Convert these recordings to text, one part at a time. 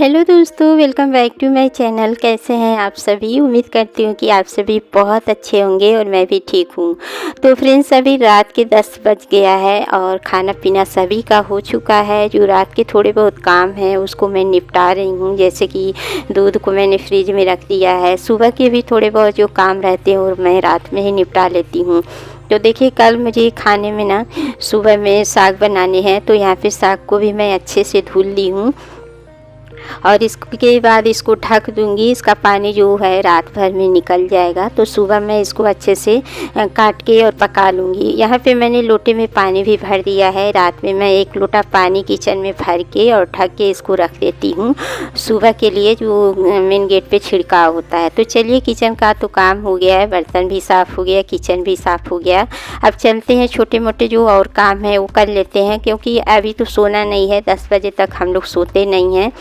Hello दोस्तों, welcome back to my channel. कैसे हैं आप सभी? उम्मीद करती हूँ कि आप सभी बहुत अच्छे होंगे और मैं भी ठीक हूँ। तो फ्रेंड्स, अभी रात के 10 बज गया है और खाना पीना सभी का हो चुका है। जो रात के थोड़े बहुत काम हैं उसको मैं निपटा रही हूँ, जैसे कि दूध को मैंने फ्रिज में रख दिया है। सुबह के भी थोड़े बहुत जो काम रहते हैं और मैं रात में ही निपटा लेती हूँ। तो देखिए, कल मुझे खाने में ना सुबह में साग बनाने हैं, तो यहाँ पे साग को भी मैं अच्छे से धुल ली हूँ और इसके बाद इसको ढक दूंगी। इसका पानी जो है रात भर में निकल जाएगा, तो सुबह मैं इसको अच्छे से काट के और पका लूँगी। यहाँ पे मैंने लोटे में पानी भी भर दिया है। रात में मैं 1 लोटा पानी किचन में भर के और ढक के इसको रख देती हूँ सुबह के लिए, जो मेन गेट पे छिड़काव होता है। तो चलिए, किचन का तो काम हो गया है, बर्तन भी साफ़ हो गया, किचन भी साफ़ हो गया। अब चलते हैं, छोटे मोटे जो और काम है वो कर लेते हैं, क्योंकि अभी तो सोना नहीं है। 10 बजे तक हम लोग सोते नहीं हैं,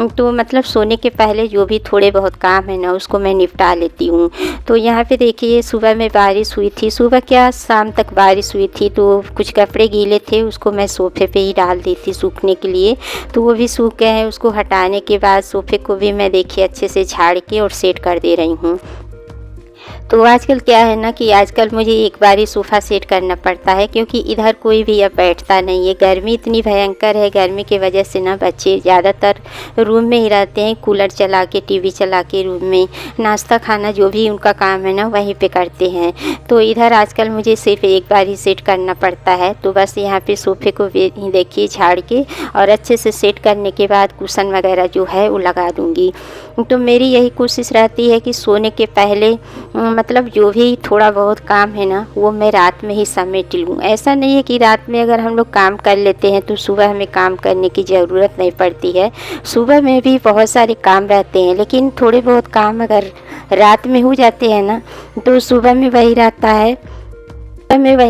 तो मतलब सोने के पहले जो भी थोड़े बहुत काम है ना उसको मैं निपटा लेती हूँ। तो यहाँ पे देखिए, सुबह में बारिश हुई थी, सुबह क्या शाम तक बारिश हुई थी। तो कुछ कपड़े गीले थे, उसको मैं सोफ़े पे ही डाल दी थी सूखने के लिए। तो वो भी सूख गए हैं। उसको हटाने के बाद सोफ़े को भी मैं देखिए अच्छे से झाड़ के और सेट कर दे रही हूँ। तो आजकल क्या है ना कि आजकल मुझे एक बार ही सोफ़ा सेट करना पड़ता है, क्योंकि इधर कोई भी अब बैठता नहीं है। गर्मी इतनी भयंकर है, गर्मी की वजह से ना बच्चे ज़्यादातर रूम में ही रहते हैं, कूलर चला के, टीवी चला के रूम में नाश्ता खाना जो भी उनका काम है ना वहीं पे करते हैं। तो इधर आजकल मुझे सिर्फ एक बार ही सेट करना पड़ता है। तो बस यहाँ पे सोफ़े को देखिए झाड़ के और अच्छे से सेट करने के बाद कुशन वगैरह जो है वो लगा दूँगी। तो मेरी यही कोशिश रहती है कि सोने के पहले मतलब जो भी थोड़ा बहुत काम है ना वो मैं रात में ही समेट लूँ। ऐसा नहीं है कि रात में अगर हम लोग काम कर लेते हैं तो सुबह हमें काम करने की ज़रूरत नहीं पड़ती है। सुबह में भी बहुत सारे काम रहते हैं, लेकिन थोड़े बहुत काम अगर रात में हो जाते हैं ना तो सुबह में वही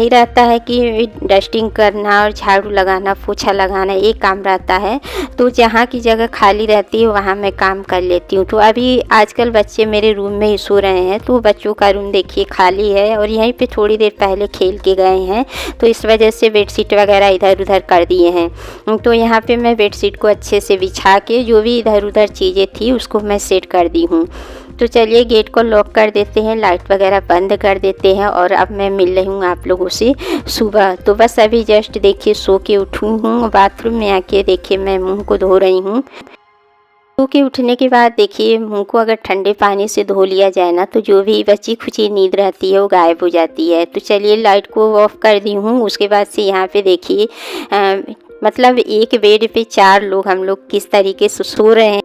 रहता है कि डस्टिंग करना और झाड़ू लगाना, पोछा लगाना, ये काम रहता है। तो जहाँ की जगह खाली रहती है वहाँ मैं काम कर लेती हूँ। तो अभी आजकल बच्चे मेरे रूम में ही सो रहे हैं, तो बच्चों का रूम देखिए खाली है और यहीं पे थोड़ी देर पहले खेल के गए हैं, तो इस वजह से बेडशीट वगैरह इधर उधर कर दिए हैं। तो यहाँ पर मैं बेडशीट को अच्छे से बिछा के जो भी इधर उधर चीज़ें थी उसको मैं सेट कर दी हूँ। तो चलिए, गेट को लॉक कर देते हैं, लाइट वगैरह बंद कर देते हैं और अब मैं मिल रही हूँ आप लोगों से सुबह। तो बस अभी जस्ट देखिए सो के उठी हूँ, बाथरूम में आके देखिए मैं मुंह को धो रही हूँ। सो के उठने के बाद देखिए मुंह को अगर ठंडे पानी से धो लिया जाए ना तो जो भी बची खुची नींद रहती है वो गायब हो जाती है। तो चलिए, लाइट को ऑफ कर दी हूँ। उसके बाद से यहाँ पे देखिए मतलब एक बेड पे 4 लोग हम लोग किस तरीके से सो रहे हैं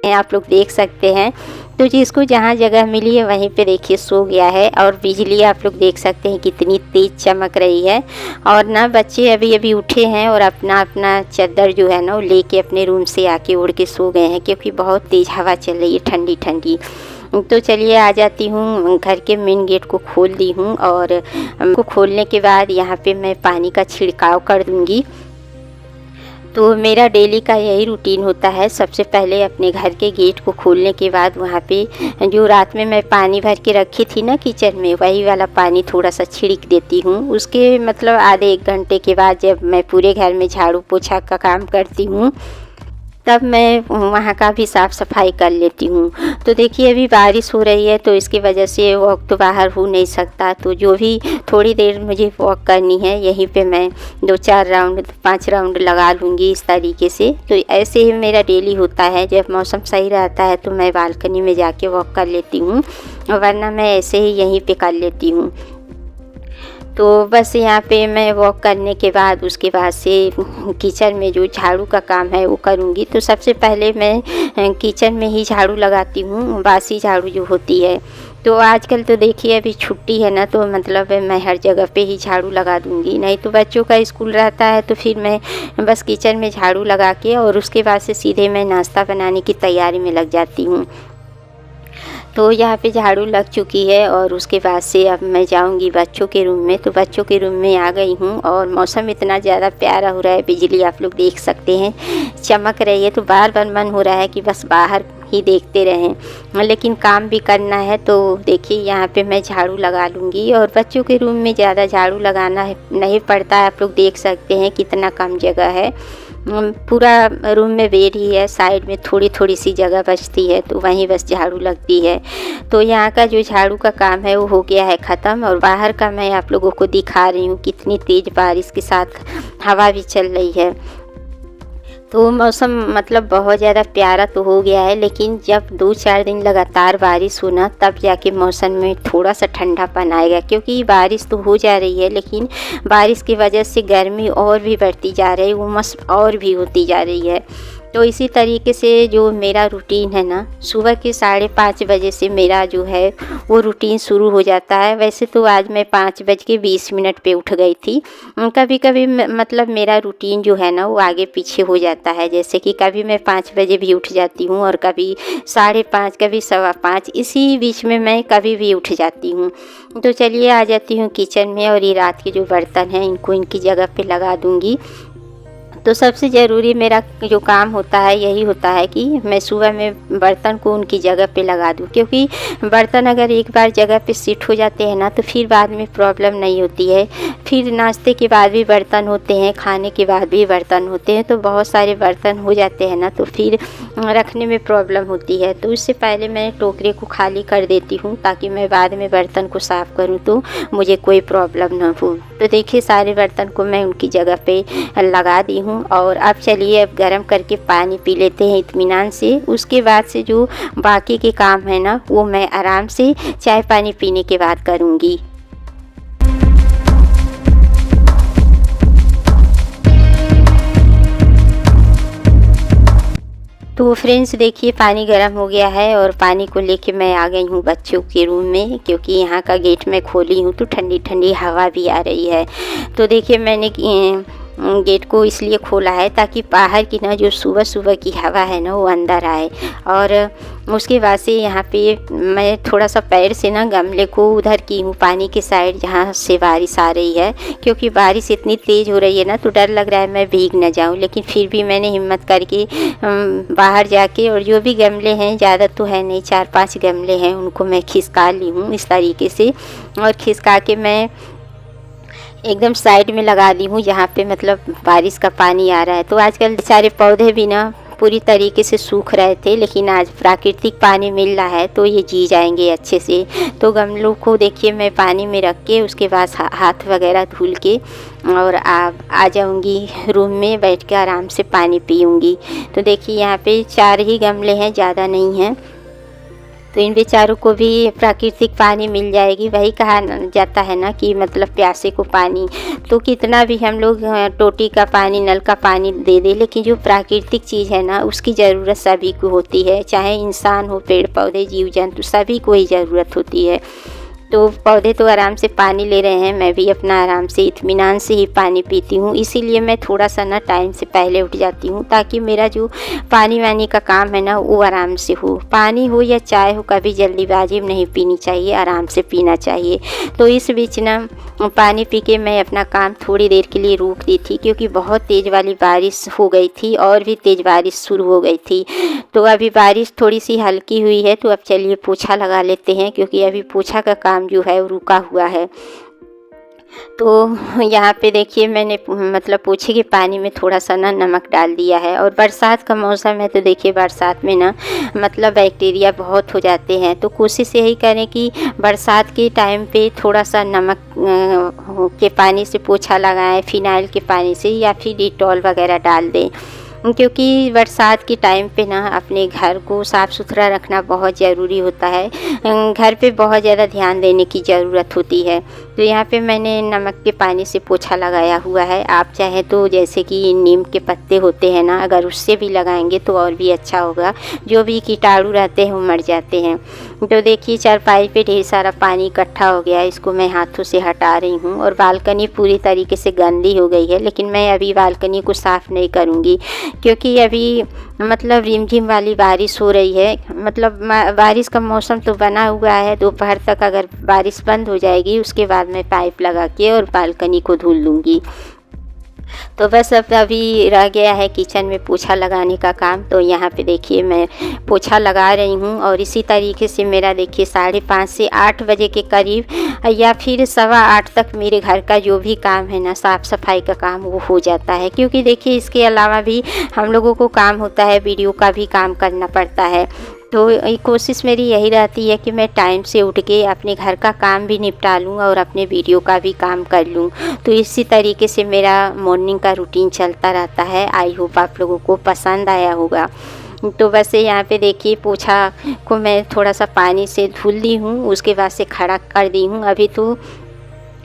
आप लोग देख सकते हैं। तो जिसको जहाँ जगह मिली है वहीं पे देखिए सो गया है। और बिजली आप लोग देख सकते हैं कितनी तेज़ चमक रही है। और ना बच्चे अभी अभी उठे हैं और अपना अपना चादर जो है ना वो लेके अपने रूम से आके ओढ़ के सो गए हैं, क्योंकि बहुत तेज़ हवा चल रही है, ठंडी ठंडी। तो चलिए, आ जाती हूँ, घर के मेन गेट को खोल दी हूँ और उनको खोलने के बाद यहाँ पे मैं पानी का छिड़काव कर दूँगी। तो मेरा डेली का यही रूटीन होता है। सबसे पहले अपने घर के गेट को खोलने के बाद वहाँ पे जो रात में मैं पानी भर के रखी थी ना किचन में, वही वाला पानी थोड़ा सा छिड़क देती हूँ। उसके मतलब आधे 1 घंटे के बाद जब मैं पूरे घर में झाड़ू पोछा का काम करती हूँ तब मैं वहाँ का भी साफ़ सफाई कर लेती हूँ। तो देखिए, अभी बारिश हो रही है तो इसकी वजह से वॉक तो बाहर हो नहीं सकता। तो जो भी थोड़ी देर मुझे वॉक करनी है यहीं पे मैं 2-4 राउंड 5 राउंड लगा लूँगी इस तरीके से। तो ऐसे ही मेरा डेली होता है। जब मौसम सही रहता है तो मैं बालकनी में जाके वॉक कर लेती हूँ, वरना मैं ऐसे ही यहीं पर कर लेती हूँ। तो बस यहाँ पे मैं वॉक करने के बाद उसके बाद से किचन में जो झाड़ू का काम है वो करूँगी। तो सबसे पहले मैं किचन में ही झाड़ू लगाती हूँ, बासी झाड़ू जो होती है। तो आजकल तो देखिए अभी छुट्टी है ना, तो मतलब मैं हर जगह पे ही झाड़ू लगा दूँगी। नहीं तो बच्चों का स्कूल रहता है तो फिर मैं बस किचन में झाड़ू लगा के और उसके बाद से सीधे मैं नाश्ता बनाने की तैयारी में लग जाती हूँ। तो यहाँ पे झाड़ू लग चुकी है और उसके बाद से अब मैं जाऊँगी बच्चों के रूम में। तो बच्चों के रूम में आ गई हूँ और मौसम इतना ज़्यादा प्यारा हो रहा है, बिजली आप लोग देख सकते हैं चमक रही है। तो बार बार मन हो रहा है कि बस बाहर ही देखते रहें, लेकिन काम भी करना है। तो देखिए, यहाँ पे मैं झाड़ू लगा लूँगी और बच्चों के रूम में ज़्यादा झाड़ू लगाना नहीं पड़ता है। आप लोग देख सकते हैं कितना कम जगह है। पूरा रूम में बेड ही है, साइड में थोड़ी थोड़ी सी जगह बचती है तो वहीं बस झाड़ू लगती है। तो यहाँ का जो झाड़ू का काम है वो हो गया है ख़त्म। और बाहर का मैं आप लोगों को दिखा रही हूँ, कितनी तेज़ बारिश के साथ हवा भी चल रही है। तो मौसम मतलब बहुत ज़्यादा प्यारा तो हो गया है, लेकिन जब 2-4 दिन लगातार बारिश हो ना, तब जाके मौसम में थोड़ा सा ठंडापन आएगा। क्योंकि बारिश तो हो जा रही है, लेकिन बारिश की वजह से गर्मी और भी बढ़ती जा रही है, उमस और भी होती जा रही है। तो इसी तरीके से जो मेरा रूटीन है ना, सुबह के 5:30 बजे से मेरा जो है वो रूटीन शुरू हो जाता है। वैसे तो आज मैं 5:20 पे उठ गई थी। कभी कभी मतलब मेरा रूटीन जो है ना वो आगे पीछे हो जाता है। जैसे कि कभी मैं 5 बजे भी उठ जाती हूँ और कभी 5:30, कभी 5:15, इसी बीच में मैं कभी भी उठ जाती हूँ। तो चलिए आ जाती हूँ किचन में, और ये रात के जो बर्तन हैं इनको इनकी जगह पे लगा दूँगी। तो सबसे ज़रूरी मेरा जो काम होता है यही होता है कि मैं सुबह में बर्तन को उनकी जगह पे लगा दूँ। क्योंकि बर्तन अगर एक बार जगह पे शिफ्ट हो जाते हैं ना, तो फिर बाद में प्रॉब्लम नहीं होती है। फिर नाश्ते के बाद भी बर्तन होते हैं, खाने के बाद भी बर्तन होते हैं, तो बहुत सारे बर्तन हो जाते हैं ना, तो फिर रखने में प्रॉब्लम होती है। तो इससे पहले मैं टोकरे को खाली कर देती हूँ, ताकि मैं बाद में बर्तन को साफ़ करूँ तो मुझे कोई प्रॉब्लम ना हो। तो देखिए सारे बर्तन को मैं उनकी जगह पे लगा दी हूँ। और अब चलिए अब गरम करके पानी पी लेते हैं इत्मीनान से। उसके बाद से जो बाकी के काम है ना, वो मैं आराम से चाय पानी पीने के बाद करूँगी। तो फ्रेंड्स देखिए पानी गर्म हो गया है, और पानी को लेके मैं आ गई हूँ बच्चों के रूम में। क्योंकि यहाँ का गेट मैं खोली हूँ तो ठंडी ठंडी हवा भी आ रही है। तो देखिए मैंने गेट को इसलिए खोला है ताकि बाहर की ना जो सुबह सुबह की हवा है ना वो अंदर आए। और उसके बाद से यहाँ पे मैं थोड़ा सा पैर से ना गमले को उधर की हूँ, पानी के साइड जहाँ से बारिश आ रही है। क्योंकि बारिश इतनी तेज़ हो रही है ना, तो डर लग रहा है मैं भीग न जाऊँ। लेकिन फिर भी मैंने हिम्मत करके बाहर जाके, और जो भी गमले हैं, ज़्यादा तो है नहीं, 4-5 गमले हैं, उनको मैं खिसका ली हूँ इस तरीके से। और खिसका के मैं एकदम साइड में लगा दी हूँ, जहाँ पे मतलब बारिश का पानी आ रहा है। तो आजकल सारे पौधे भी ना पूरी तरीके से सूख रहे थे, लेकिन आज प्राकृतिक पानी मिल रहा है तो ये जी जाएंगे अच्छे से। तो गमलों को देखिए मैं पानी में रख के उसके बाद हाथ वगैरह धुल के और आ जाऊँगी रूम में, बैठ के आराम से पानी पीऊँगी। तो देखिए यहाँ पे 4 ही गमले हैं, ज़्यादा नहीं हैं। तो इन बेचारों को भी प्राकृतिक पानी मिल जाएगी। वही कहा जाता है ना कि मतलब प्यासे को पानी, तो कितना भी हम लोग टोटी का पानी, नल का पानी दे दे, लेकिन जो प्राकृतिक चीज़ है ना उसकी ज़रूरत सभी को होती है। चाहे इंसान हो, पेड़ पौधे, जीव जंतु, सभी को ही ज़रूरत होती है। तो पौधे तो आराम से पानी ले रहे हैं, मैं भी अपना आराम से इत्मीनान से ही पानी पीती हूँ। इसीलिए मैं थोड़ा सा ना टाइम से पहले उठ जाती हूँ, ताकि मेरा जो पानी वानी का काम है ना वो आराम से हो। पानी हो या चाय हो, कभी जल्दीबाजी में नहीं पीनी चाहिए, आराम से पीना चाहिए। तो इस बीच ना पानी पी के मैं अपना काम थोड़ी देर के लिए रोक दी थी, क्योंकि बहुत तेज़ वाली बारिश हो गई थी और भी तेज़ बारिश शुरू हो गई थी। तो अभी बारिश थोड़ी सी हल्की हुई है, तो अब चलिए पोछा लगा लेते हैं, क्योंकि अभी पोछा का काम जो है वो रुका हुआ है। तो यहाँ पे देखिए मैंने मतलब पोछे के पानी में थोड़ा सा ना नमक डाल दिया है। और बरसात का मौसम है, तो देखिए बरसात में ना मतलब बैक्टीरिया बहुत हो जाते हैं। तो कोशिश यही करें कि बरसात के टाइम पे थोड़ा सा नमक के पानी से पोछा लगाएं, फिनाइल के पानी से, या फिर डिटॉल वगैरह डाल दें। क्योंकि बरसात के टाइम पे ना अपने घर को साफ़ सुथरा रखना बहुत ज़रूरी होता है। घर पे बहुत ज़्यादा ध्यान देने की ज़रूरत होती है। तो यहाँ पे मैंने नमक के पानी से पोछा लगाया हुआ है। आप चाहें तो जैसे कि नीम के पत्ते होते हैं ना, अगर उससे भी लगाएंगे तो और भी अच्छा होगा। जो भी कीटाणु रहते हैं वो मर जाते हैं। तो देखिए चारपाई पे ढेर सारा पानी इकट्ठा हो गया है, इसको मैं हाथों से हटा रही हूँ। और बालकनी पूरी तरीके से गंदी हो गई है, लेकिन मैं अभी बालकनी को साफ़ नहीं करूँगी, क्योंकि अभी मतलब रिमझिम वाली बारिश हो रही है। मतलब बारिश का मौसम तो बना हुआ है। दोपहर तक अगर बारिश बंद हो जाएगी, उसके बाद मैं पाइप लगा के और बालकनी को धुल लूँगी। तो बस अब अभी रह गया है किचन में पोछा लगाने का काम। तो यहाँ पे देखिए मैं पोछा लगा रही हूँ और इसी तरीके से मेरा देखिए 5:30 से 8 बजे के करीब या फिर 7:15 तक मेरे घर का जो भी काम है ना, साफ़ सफाई का काम, वो हो जाता है। क्योंकि देखिए इसके अलावा भी हम लोगों को काम होता है, वीडियो का भी काम करना पड़ता है। तो कोशिश मेरी यही रहती है कि मैं टाइम से उठ के अपने घर का काम भी निपटा लूँ और अपने वीडियो का भी काम कर लूँ। तो इसी तरीके से मेरा मॉर्निंग का रूटीन चलता रहता है। आई होप आप लोगों को पसंद आया होगा। तो बस यहाँ पे देखिए पोछा को मैं थोड़ा सा पानी से धुल दी हूँ, उसके बाद से खड़ा कर दी हूँ। अभी तो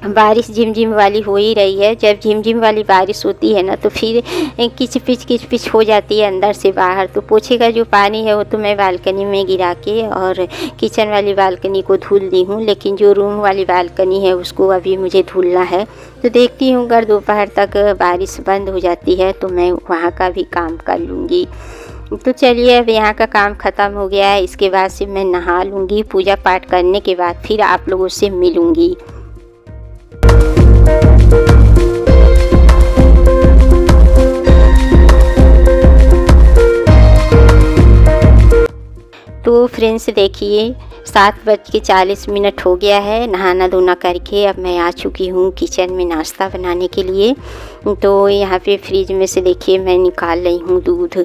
बारिश झिमझिम वाली हो ही रही है। जब झिमझिम वाली बारिश होती है ना, तो फिर किच-पिच हो जाती है अंदर से बाहर। तो पोछे का जो पानी है वो तो मैं बालकनी में गिरा के और किचन वाली बालकनी को धुल दी हूँ, लेकिन जो रूम वाली बालकनी है उसको अभी मुझे धुलना है। तो देखती हूँ अगर दोपहर तक बारिश बंद हो जाती है तो मैं वहाँ का भी काम कर लूँगी। तो चलिए अब यहाँ का काम ख़त्म हो गया है। इसके बाद से मैं नहा लूँगी। पूजा पाठ करने के बाद फिर आप लोगों से मिलूँगी। तो फ्रेंड्स देखिए 7:40 हो गया है। नहाना धोना करके अब मैं आ चुकी हूँ किचन में नाश्ता बनाने के लिए। तो यहाँ पे फ्रिज में से देखिए मैं निकाल रही हूँ दूध।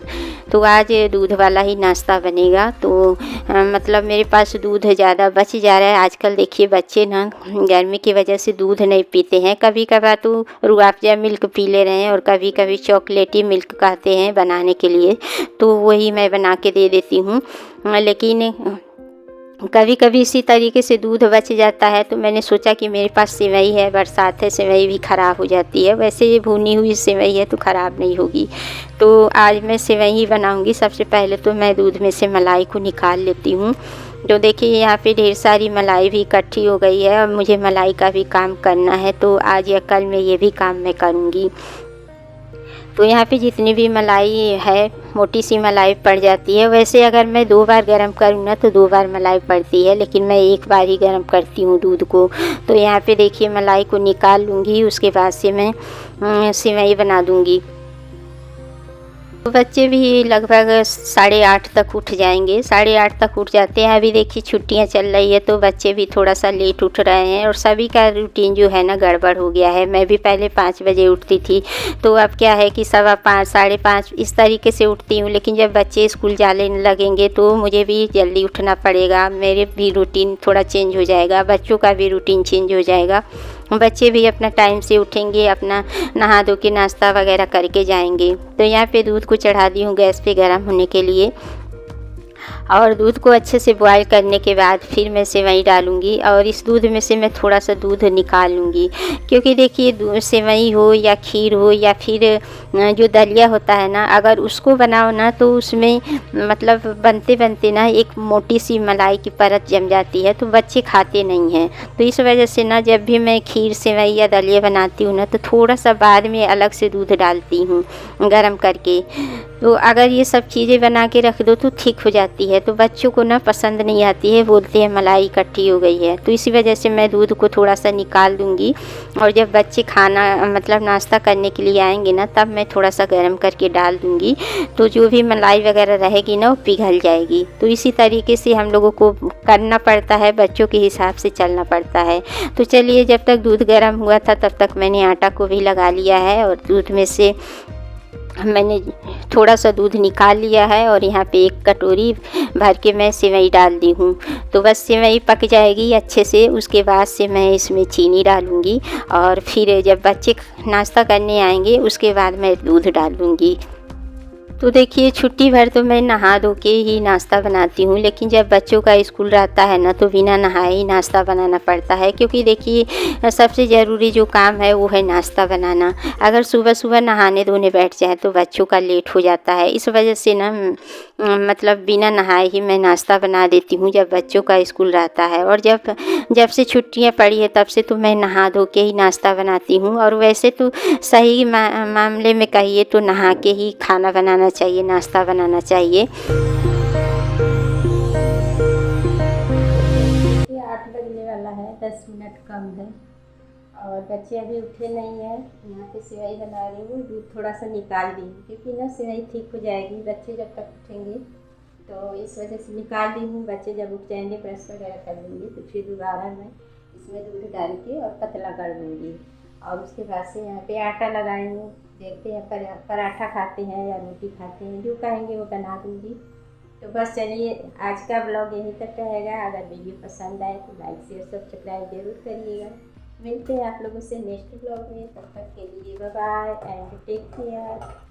तो आज दूध वाला ही नाश्ता बनेगा। तो मतलब मेरे पास दूध ज़्यादा बच जा रहा है। आजकल देखिए बच्चे ना गर्मी की वजह से दूध नहीं पीते हैं। कभी कभार तो रूह अफ़ज़ा मिल्क पी ले रहे हैं और कभी कभी चॉकलेटी मिल्क कहते हैं बनाने के लिए, तो वही मैं बना के दे देती हूँ। लेकिन कभी कभी इसी तरीके से दूध बच जाता है। तो मैंने सोचा कि मेरे पास सेवई है, बरसात है, सेवई भी ख़राब हो जाती है। वैसे ये भुनी हुई सेवई है तो ख़राब नहीं होगी। तो आज मैं सेवई ही बनाऊंगी। सबसे पहले तो मैं दूध में से मलाई को निकाल लेती हूँ। तो देखिए यहाँ पे ढेर सारी मलाई भी इकट्ठी हो गई है और मुझे मलाई का भी काम करना है। तो आज या कल में ये भी काम मैं करूँगी। तो यहाँ पे जितनी भी मलाई है, मोटी सी मलाई पड़ जाती है। वैसे अगर मैं 2 बार गर्म करूँ ना तो 2 बार मलाई पड़ती है, लेकिन मैं 1 बार ही गर्म करती हूँ दूध को। तो यहाँ पे देखिए मलाई को निकाल लूँगी। उसके बाद से मैं सेवई बना दूँगी। तो बच्चे भी लगभग 8:30 तक उठ जाएंगे। 8:30 तक उठ जाते हैं। अभी देखिए छुट्टियां चल रही है तो बच्चे भी थोड़ा सा लेट उठ रहे हैं और सभी का रूटीन जो है ना गड़बड़ हो गया है। मैं भी पहले 5 बजे उठती थी, तो अब क्या है कि 5:15 5:30 इस तरीके से उठती हूँ। लेकिन जब बच्चे स्कूल जाने लगेंगे तो मुझे भी जल्दी उठना पड़ेगा। मेरे भी रूटीन थोड़ा चेंज हो जाएगा, बच्चों का भी रूटीन चेंज हो जाएगा। बच्चे भी अपना टाइम से उठेंगे, अपना नहा धो के नाश्ता वगैरह करके जाएंगे। तो यहाँ पे दूध को चढ़ा दी हूँ गैस पे गर्म होने के लिए और दूध को अच्छे से बॉयल करने के बाद फिर मैं सेवई डालूँगी और इस दूध में से मैं थोड़ा सा दूध निकाल लूँगी। क्योंकि देखिए सेवई हो या खीर हो या फिर जो दलिया होता है ना, अगर उसको बनाओ ना तो उसमें मतलब बनते बनते ना एक मोटी सी मलाई की परत जम जाती है, तो बच्चे खाते नहीं हैं। तो इस वजह से ना जब भी मैं खीर सेवई या दलिया बनाती हूँ ना तो थोड़ा सा बाद में अलग से दूध डालती हूँ गरम करके। तो अगर ये सब चीज़ें बना के रख दो तो ठीक हो जाती है। तो बच्चों को ना पसंद नहीं आती है, बोलते हैं मलाई इकट्ठी हो गई है। तो इसी वजह से मैं दूध को थोड़ा सा निकाल दूँगी और जब बच्चे खाना मतलब नाश्ता करने के लिए आएंगे ना तब मैं थोड़ा सा गर्म करके डाल दूँगी। तो जो भी मलाई वगैरह रहेगी ना वो पिघल जाएगी। तो इसी तरीके से हम लोगों को करना पड़ता है, बच्चों के हिसाब से चलना पड़ता है। तो चलिए जब तक दूध गर्म हुआ था तब तक मैंने आटा को भी लगा लिया है और दूध में से मैंने थोड़ा सा दूध निकाल लिया है और यहाँ पे 1 कटोरी भर के मैं सेवई डाल दी हूँ। तो बस सेवई पक जाएगी अच्छे से, उसके बाद से मैं इसमें चीनी डालूँगी और फिर जब बच्चे नाश्ता करने आएंगे उसके बाद मैं दूध डालूँगी। तो देखिए छुट्टी भर तो मैं नहा धो के ही नाश्ता बनाती हूँ, लेकिन जब बच्चों का स्कूल रहता है ना तो बिना नहाए ही नाश्ता बनाना पड़ता है। क्योंकि देखिए सबसे ज़रूरी जो काम है वो है नाश्ता बनाना। अगर सुबह सुबह नहाने धोने बैठ जाए तो बच्चों का लेट हो जाता है। इस वजह से ना मतलब बिना नहाए ही मैं नाश्ता बना देती हूँ जब बच्चों का स्कूल रहता है। और जब से छुट्टियाँ पड़ी है तब से तो मैं नहा धो के ही नाश्ता बनाती हूँ। और वैसे तो सही मामले में कहिए तो नहा के ही खाना बनाना चाहिए, नाश्ता बनाना चाहिए। 8 बजने वाला है, 10 मिनट कम है और बच्चे अभी उठे नहीं हैं। यहाँ पे सेवई बना रही हूँ, दूध थोड़ा सा निकाल दी हूँ क्योंकि ना सेवई ठीक हो जाएगी बच्चे जब तक उठेंगे, तो इस वजह से निकाल दी हूँ। बच्चे जब उठ जाएंगे ब्रश वगैरह कर लेंगे तो फिर दोबारा मैं इसमें दूध डाल के और पतला कर दूँगी। और उसके बाद से यहाँ पे आटा लगाई हूँ, देखते हैं पराठा खाते हैं या रोटी खाते हैं, जो कहेंगे वो बना दूँगी। तो बस चलिए, आज का ब्लॉग यहीं तक रहेगा। अगर वीडियो पसंद आए तो लाइक शेयर सब्सक्राइब जरूर करिएगा। मिलते हैं आप लोगों से नेक्स्ट ब्लॉग में, तब तक के लिए bye bye and take care.